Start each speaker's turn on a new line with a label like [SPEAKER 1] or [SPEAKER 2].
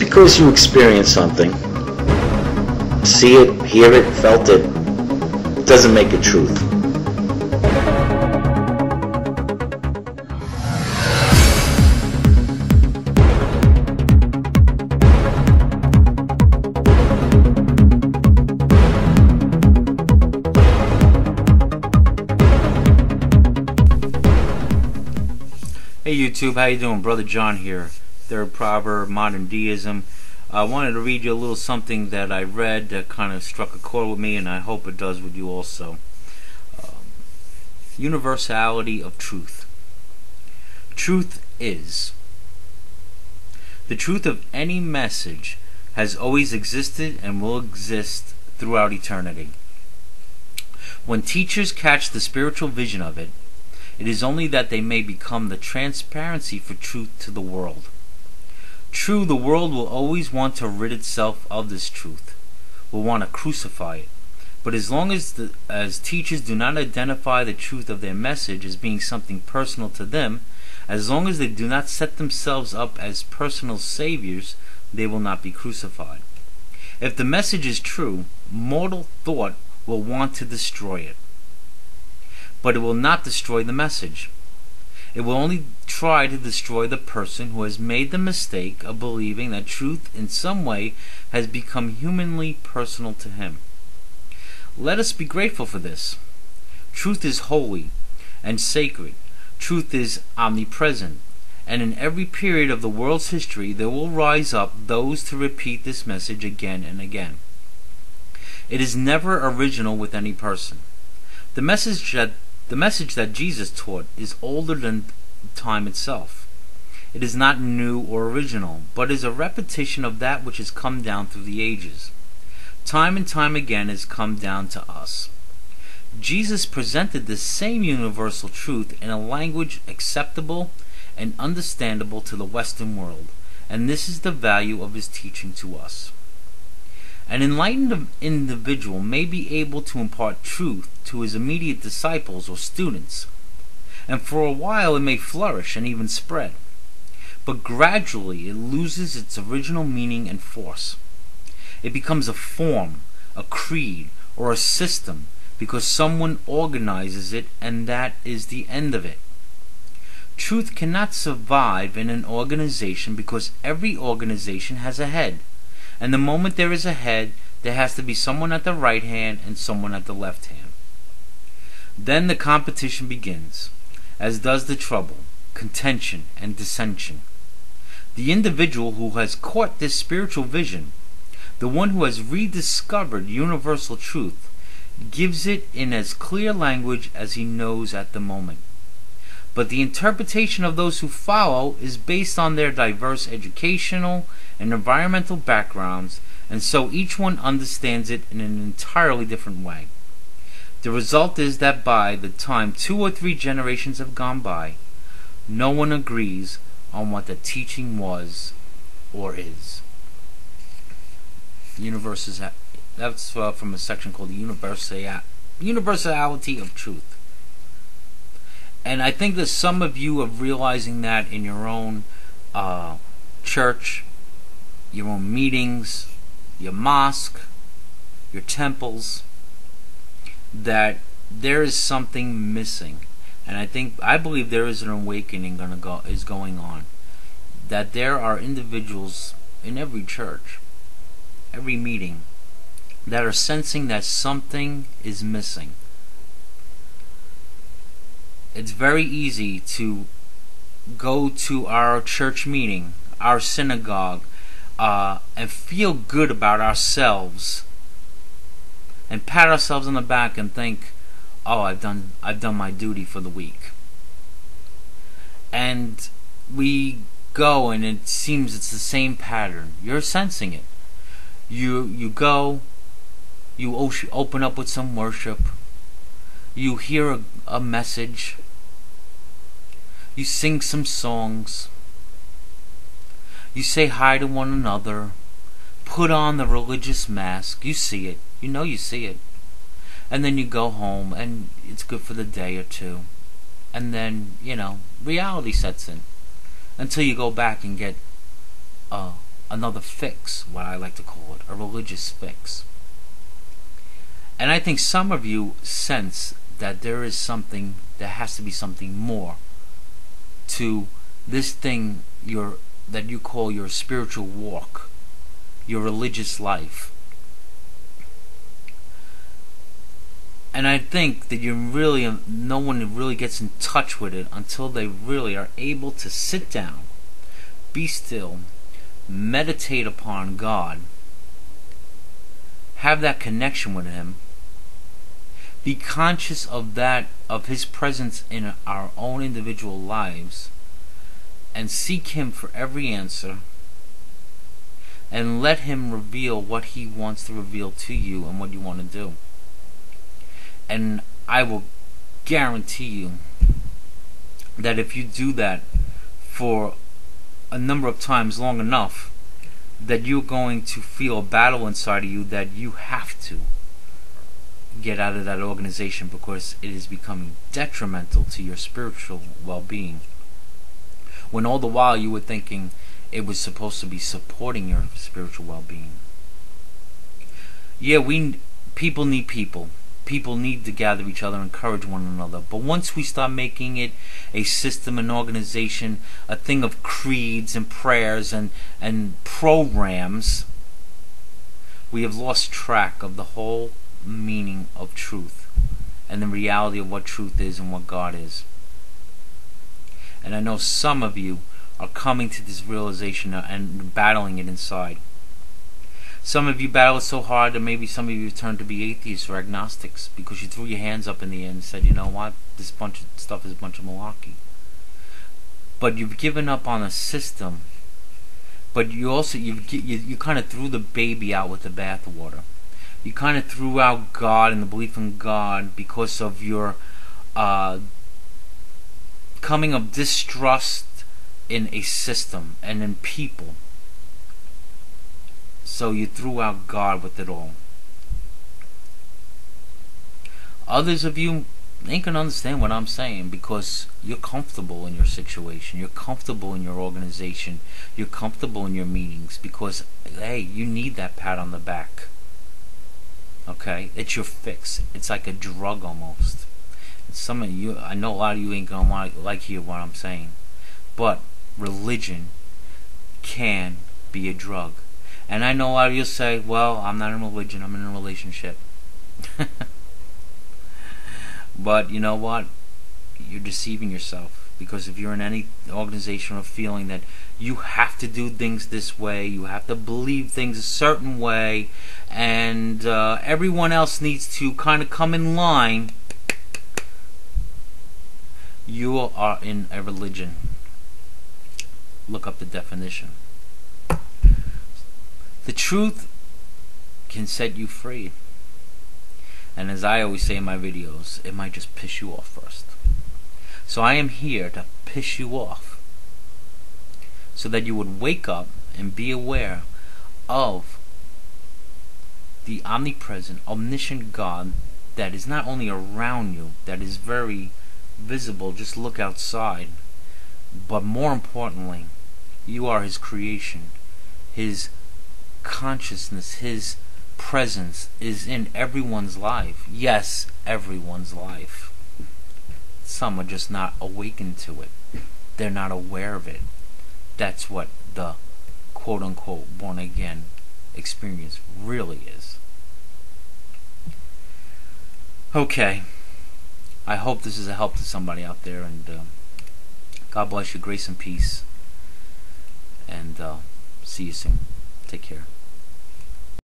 [SPEAKER 1] because you experienced something, see it, hear it, felt it, doesn't make it truth.
[SPEAKER 2] Hey YouTube, how you doing? Brother John here, Third Proverb, Modern Deism. I wanted to read you a little something that I read that kind of struck a chord with me, and I hope it does with you also. Universality of Truth. Truth is. The truth of any message has always existed and will exist throughout eternity. When teachers catch the spiritual vision of it, it is only that they may become the transparency for truth to the world. True, the world will always want to rid itself of this truth, will want to crucify it. But as long as teachers do not identify the truth of their message as being something personal to them, as long as they do not set themselves up as personal saviors, they will not be crucified. If the message is true, mortal thought will want to destroy it. But it will not destroy the message. It will only try to destroy the person who has made the mistake of believing that truth in some way has become humanly personal to him. Let us be grateful for this. Truth is holy and sacred. Truth is omnipresent. And in every period of the world's history there will rise up those to repeat this message again and again. It is never original with any person. The message that Jesus taught is older than time itself. It is not new or original, but is a repetition of that which has come down through the ages. Time and time again has come down to us. Jesus presented the same universal truth in a language acceptable and understandable to the Western world, and this is the value of his teaching to us. An enlightened individual may be able to impart truth to his immediate disciples or students, and for a while it may flourish and even spread. But gradually it loses its original meaning and force. It becomes a form, a creed, or a system because someone organizes it, and that is the end of it. Truth cannot survive in an organization because every organization has a head. And the moment there is a head, there has to be someone at the right hand and someone at the left hand. Then the competition begins, as does the trouble, contention, and dissension. The individual who has caught this spiritual vision, the one who has rediscovered universal truth, gives it in as clear language as he knows at the moment. But the interpretation of those who follow is based on their diverse educational and environmental backgrounds, and so each one understands it in an entirely different way. The result is that by the time 2 or 3 generations have gone by, no one agrees on what the teaching was or is. That's from a section called the Universality of Truth. And I think that some of you are realizing that in your own church, your own meetings, your mosque, your temples, that there is something missing. And I believe there is an awakening is going on. That there are individuals in every church, every meeting, that are sensing that something is missing. It's very easy to go to our church meeting, our synagogue, and feel good about ourselves, and pat ourselves on the back and think, "Oh, I've done my duty for the week." And we go, and it seems it's the same pattern. You're sensing it. You go, you open up with some worship, you hear a message, you sing some songs, you say hi to one another, put on the religious mask, you see it, you see it, and then you go home and it's good for the day or two, and then reality sets in until you go back and get another fix, what I like to call it, a religious fix. And I think some of you sense that there has to be something more to this thing that you call your spiritual walk, your religious life. And I think that no one really gets in touch with it until they really are able to sit down, be still, meditate upon God, have that connection with Him, be conscious of His presence in our own individual lives, and seek Him for every answer, and let Him reveal what He wants to reveal to you and what you want to do. And I will guarantee you that if you do that for a number of times long enough, that you're going to feel a battle inside of you that you have to get out of that organization, because it is becoming detrimental to your spiritual well-being, when all the while you were thinking it was supposed to be supporting your spiritual well-being. Yeah, people need people. People need to gather each other, encourage one another. But once we start making it a system, an organization, a thing of creeds and prayers and programs, we have lost track of the whole meaning of truth and the reality of what truth is and what God is. And I know some of you are coming to this realization and battling it inside. Some of you battle it so hard that maybe some of you turned to be atheists or agnostics because you threw your hands up in the air and said, you know what, this bunch of stuff is a bunch of malarkey. But you've given up on a system, but you also you kind of threw the baby out with the bathwater. You kind of threw out God and the belief in God because of your coming of distrust in a system and in people. So you threw out God with it all. Others of you ain't gonna understand what I'm saying because you're comfortable in your situation, you're comfortable in your organization, you're comfortable in your meetings because, hey, you need that pat on the back. Okay? It's your fix. It's like a drug almost. And some of you, I know a lot of you ain't gonna like hear what I'm saying, but religion can be a drug. And I know a lot of you say, well, I'm not in religion, I'm in a relationship. But you know what? You're deceiving yourself. Because if you're in any organization or feeling that you have to do things this way, you have to believe things a certain way, and everyone else needs to kind of come in line, you are in a religion. Look up the definition. The truth can set you free. And as I always say in my videos, it might just piss you off first. So I am here to piss you off so that you would wake up and be aware of the omnipresent, omniscient God that is not only around you, that is very visible, just look outside, but more importantly, you are His creation. His consciousness, His presence is in everyone's life. Yes, everyone's life. Some are just not awakened to it. They're not aware of it. That's what the quote-unquote born-again experience really is. Okay. I hope this is a help to somebody out there, and God bless you. Grace and peace. And see you soon. Take care.